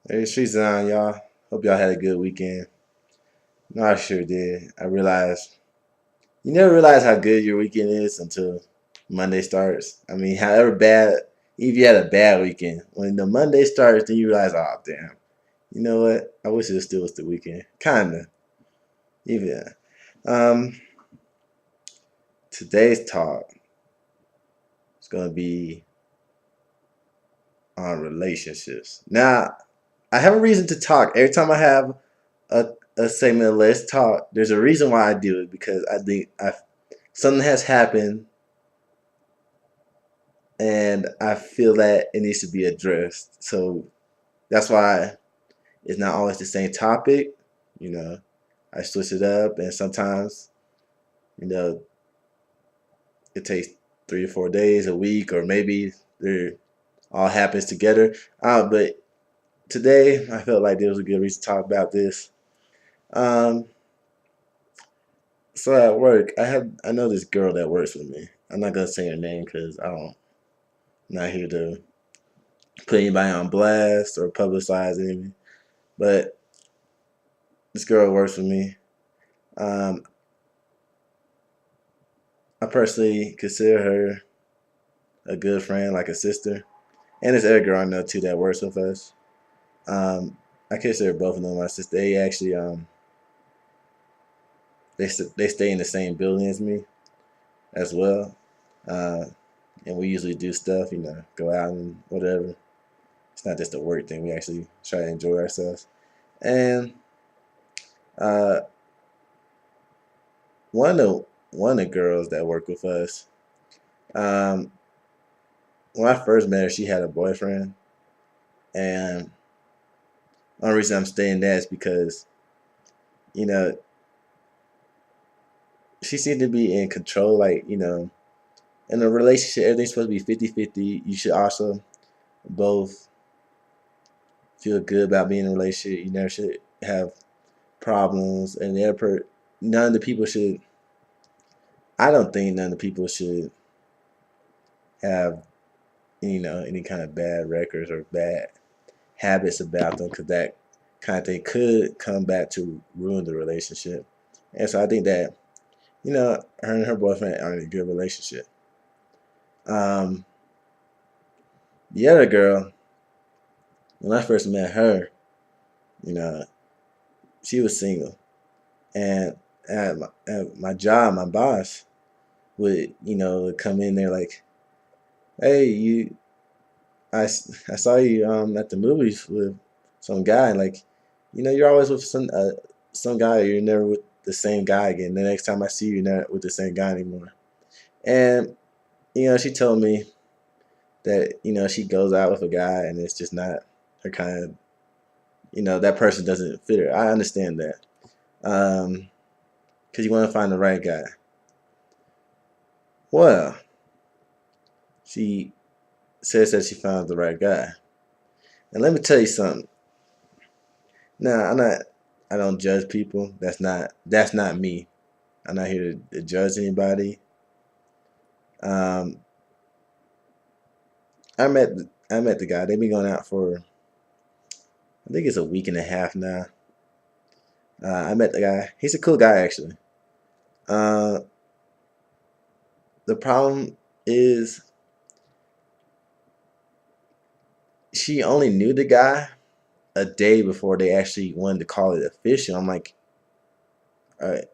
Hey, streets on, y'all. Hope y'all had a good weekend. No, I sure did. I realized you never realize how good your weekend is until Monday starts. I mean, however bad, if you had a bad weekend, when the Monday starts, then you realize, oh damn, you know what? I wish it still was the weekend. Kinda, even. Um, Today's talk is gonna be on relationships. Now, I have a reason to talk every time I have a, a segment of Let's Talk. There's a reason why I do it because I think something has happened and I feel that it needs to be addressed. So that's why it's not always the same topic. You know, I switch it up, and sometimes you know it takes 3 or 4 days, a week, or maybe it all happens together. But today I felt like there was a good reason to talk about this. Um, so at work, I know this girl that works with me. I'm not gonna say her name because not here to put anybody on blast or publicize anything. But this girl works with me. Um, I personally consider her a good friend, like a sister. And this other girl I know too that works with us. I consider both of them my sister. They actually they stay in the same building as me as well. Uh, and we usually do stuff, go out and whatever. It's not just a work thing. We actually try to enjoy ourselves. And uh, one of the girls that work with us, um, when I first met her, she had a boyfriend, and the only reason I'm staying there is because you know she seemed to be in control. Like in a relationship, everything's supposed to be 50-50. You should also both feel good about being in a relationship. You never should have problems, and none of the people should. I don't think none of the people should have any kind of bad records or bad habits about them because that kind of thing could come back to ruin the relationship. And so I think that her and her boyfriend are in a good relationship. Um, the other girl, when I first met her, you know, she was single, and at my job, my boss would come in there like, "Hey, I saw you at the movies with some guy, like, you're always with some guy. You're never with the same guy again. The next time I see you, you're not with the same guy anymore." And she told me that she goes out with a guy and it's just not her kind of that person doesn't fit her. I understand that. Because you want to find the right guy. Well, she says that she found the right guy. And let me tell you something. Now, I don't judge people. That's not me. I'm not here to judge anybody. Um, I met the guy. They've been going out for I think it's a week and a half now. I met the guy. He's a cool guy actually. Uh, the problem is she only knew the guy a day before they actually wanted to call it official. I'm like, all right,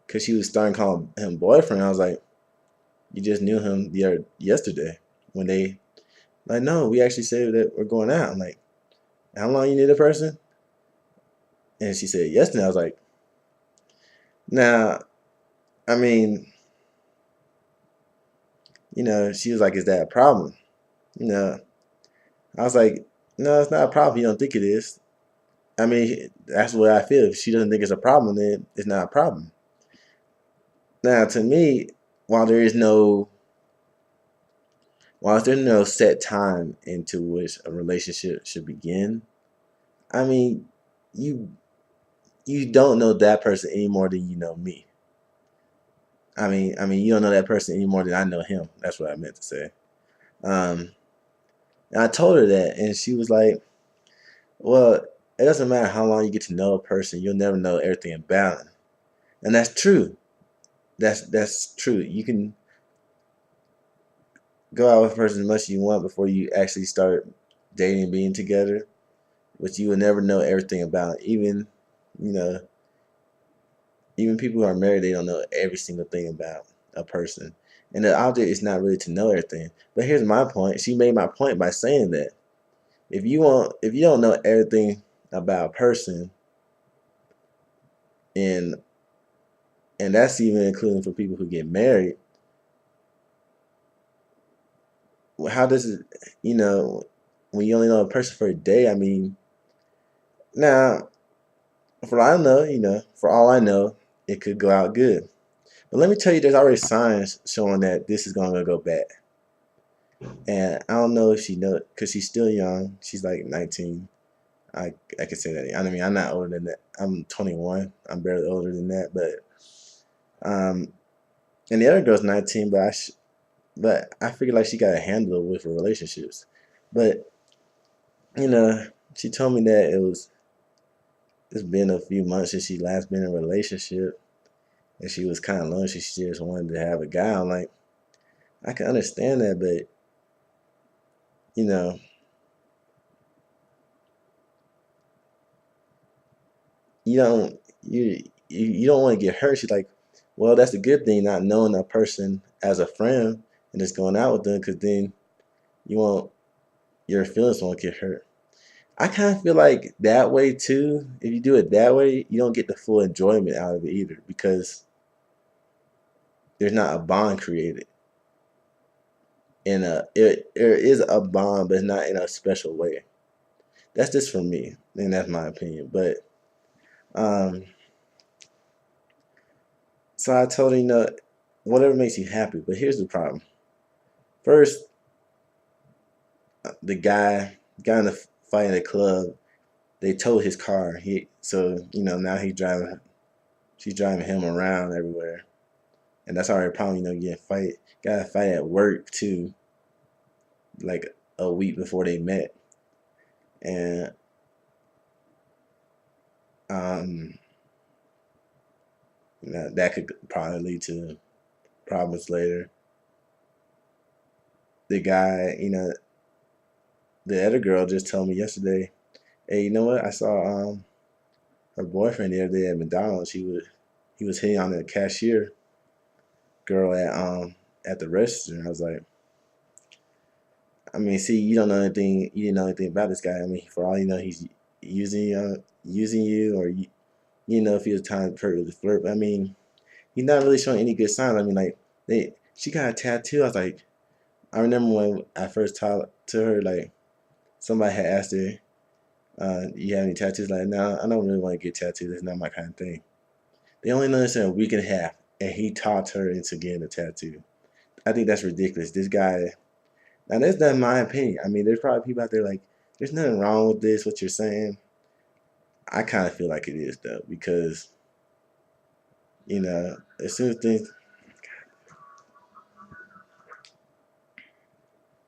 because she was starting calling him boyfriend. I was like, you just knew him yesterday when they like, no, we actually said that we're going out. I'm like, how long you knew the person? And she said yesterday. I was like, now, I mean, she was like, is that a problem? You know, I was like, no, it's not a problem. You don't think it is. I mean, that's what I feel. If she doesn't think it's a problem, then it's not a problem. Now, to me, while there is no, while there's no set time into which a relationship should begin, I mean, you you don't know that person any more than you know me. I mean, you don't know that person any more than I know him. That's what I meant to say. Um, and I told her that, and she was like, Well, it doesn't matter how long you get to know a person, you'll never know everything about them. And that's true. That's true. You can go out with a person as much as you want before you actually start dating and being together, but you will never know everything about it. Even, you know, even people who are married, they don't know every single thing about a person. And the object is not really to know everything. But here's my point. She made my point by saying that if you don't know everything about a person, and that's even including for people who get married, how does it, you know, when you only know a person for a day? I mean, now for all I know, for all I know, it could go out good. But let me tell you, there's already signs showing that this is going to go bad. And I don't know if she knows because she's still young. She's like 19. I could say that. I mean, I'm not older than that. I'm 21. I'm barely older than that. Um, and the other girl's 19, but I figure like she got a handle with her relationships. But you know, she told me that it's been a few months since she last been in a relationship, and she was kind of lonely. She just wanted to have a guy. I'm like, I can understand that, but you know, you don't you don't want to get hurt. She's like, well, that's a good thing, not knowing a person as a friend and just going out with them, because then you won't your feelings won't get hurt. I kind of feel like that way too. If you do it that way, you don't get the full enjoyment out of it either, because there's not a bond created. There is a bond, but it's not in a special way. That's just for me, and that's my opinion. But um, so I told her, whatever makes you happy. But here's the problem. First, the guy in the fight in the club, they towed his car. Now she's driving him around everywhere, and that's already a problem. Getting got a fight at work too, like a week before they met, and um, that could probably lead to problems later. The guy, the other girl just told me yesterday, hey, you know what? I saw her boyfriend the other day at McDonald's. He was hitting on the cashier girl at the register. I was like, I mean, see, you didn't know anything about this guy. I mean, for all you know, he's using you, or if he was trying to flirt. But I mean, he's not really showing any good signs. I mean, like she got a tattoo. I was like, I remember when I first talked to her, like somebody had asked her, "You have any tattoos?" Like, no, I don't really want to get tattoos. That's not my kind of thing. They only known this in a week and a half, and he talked her into getting a tattoo. I think that's ridiculous. This guy. Now, that's not my opinion. I mean, there's probably people out there like, there's nothing wrong with this, what you're saying. I kind of feel like it is, though, because, as soon as things.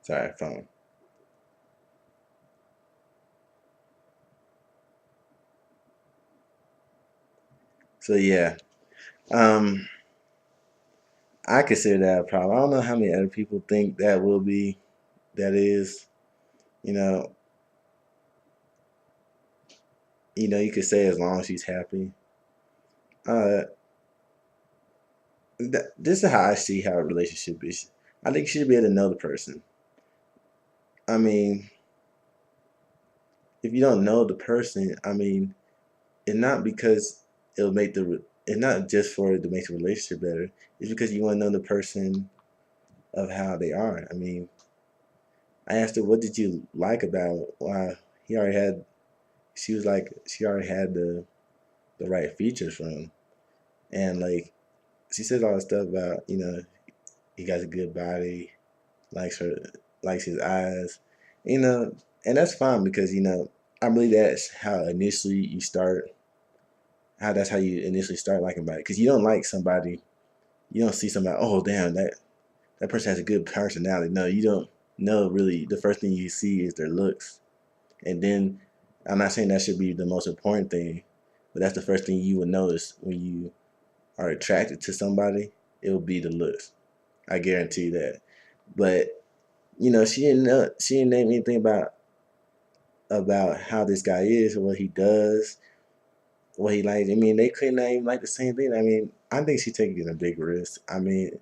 Sorry, phone. So, yeah. Um, I consider that a problem. I don't know how many other people think that is. You know, you could say as long as she's happy. Uh, this is how I see how a relationship is. I think you should be able to know the person. I mean, if you don't know the person, I mean, it's not because it's not just for it to make the relationship better. It's because you want to know the person of how they are. I mean, I asked her, what did you like about why he already had. She was like, she already had the right features for him, and like she said all the stuff about he got a good body, likes her, likes his eyes, you know, and that's fine because I believe that's how initially you start. That's how you initially start liking somebody, because you don't like somebody. You don't see somebody. Oh damn, that person has a good personality. No, you don't know really. The first thing you see is their looks, and then I'm not saying that should be the most important thing, but that's the first thing you would notice when you are attracted to somebody. It will be the looks. I guarantee that. But she didn't name anything about how this guy is or what he does, what he likes. I mean, they couldn't even like the same thing. I mean, I think she's taking a big risk. I mean,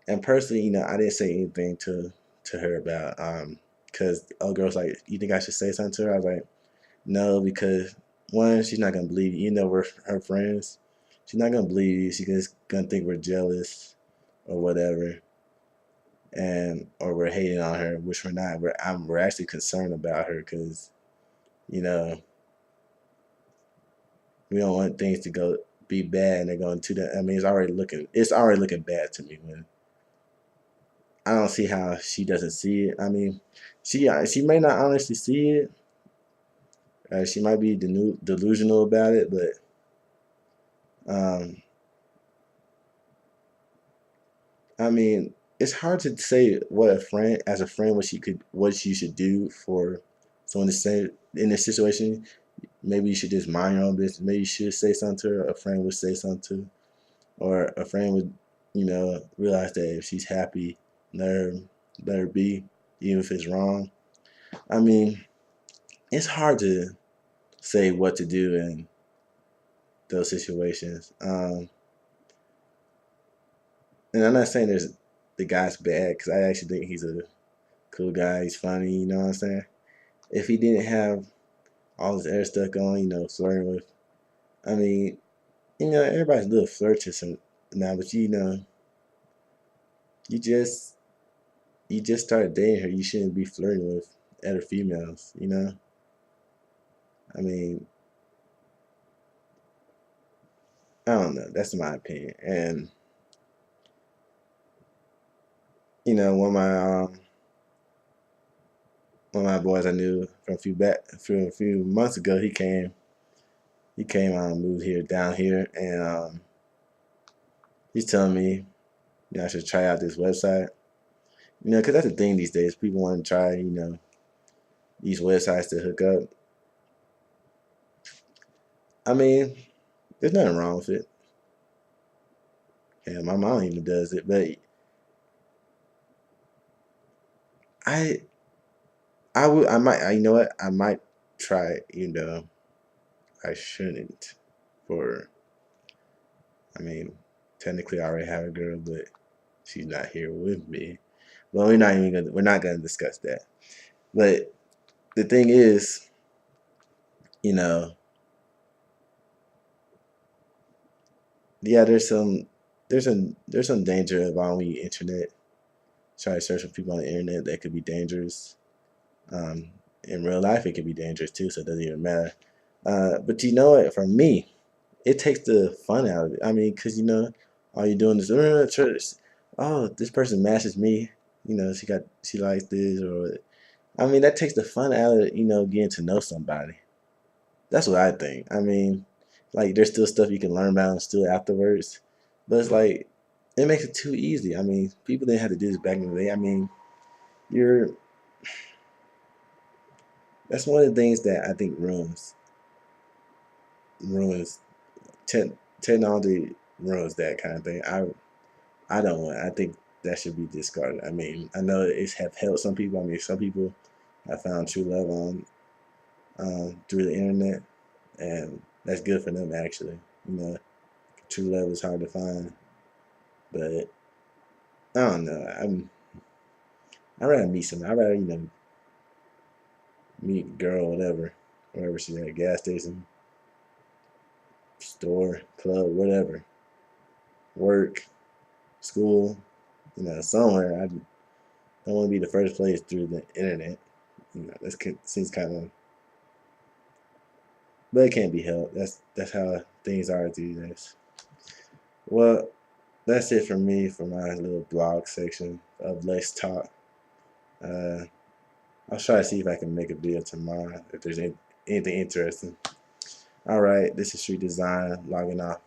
and personally, I didn't say anything to her about because other girls like, you think I should say something to her? I was like, no, because one, she's not gonna believe you. You know, we're her friends. She's not gonna believe you. She's just gonna think we're jealous or whatever, and or we're hating on her, which we're not. We're actually concerned about her because you know we don't want things to go be bad and they're going to that. I mean, it's already looking bad to me when I don't see how she doesn't see it. I mean, she may not honestly see it. She might be delusional about it, but um, I mean, it's hard to say what a friend, as a friend, what you should do for someone to say in this situation. Maybe you should just mind your own business. Maybe you should say something to her. A friend would say something to her, or a friend would, realize that if she's happy, let her let her be, even if it's wrong. I mean, it's hard to say what to do in those situations. And I'm not saying the guy's bad because I actually think he's a cool guy. He's funny. You know what I'm saying? If he didn't have all this air stuff going, flirting with, I mean, everybody's a little flirtatious now, but you just you just started dating her. You shouldn't be flirting with other females. I mean, I don't know. That's my opinion. And one of my boys I knew from a few months ago, he came moved here down here, and he's telling me, I should try out this website. Because that's the thing these days. People want to try, these websites to hook up. I mean, there's nothing wrong with it. Yeah, my mom even does it, but I, I might, you know what? I might try it. I shouldn't. For, I mean, technically, I already have a girl, but she's not here with me. Well, we're not gonna discuss that. But the thing is, you know, yeah, there's some danger involved when you internet try to search for people on the internet. That could be dangerous. Um, in real life, it could be dangerous too, so it doesn't even matter. But you know what? For me, it takes the fun out of it. I mean, because all you're doing is church. Oh, this person matches me. She likes this, or I mean, that takes the fun out of getting to know somebody. That's what I think. I mean, like there's still stuff you can learn about and still afterwards, but it's like it makes it too easy. I mean, people didn't have to do this back in the day. I mean, you're that's one of the things that I think ruins technology ruins that kind of thing. I don't want. I think that should be discarded. I mean, I know it's have helped some people. I mean, some people have found true love on through the internet, and that's good for them actually. You know, true love is hard to find, but I don't know. I'd rather meet somebody. I'd rather meet a girl, whatever, wherever she's at, gas station, store, club, whatever, work, school, somewhere. I don't want to be the first place through the internet. That seems kind of, but it can't be helped. That's how things are these days. Well, that's it for me for my little blog section of Let's Talk. Uh, I'll try to see if I can make a video tomorrow if there's anything interesting. All right, this is Street Design logging off.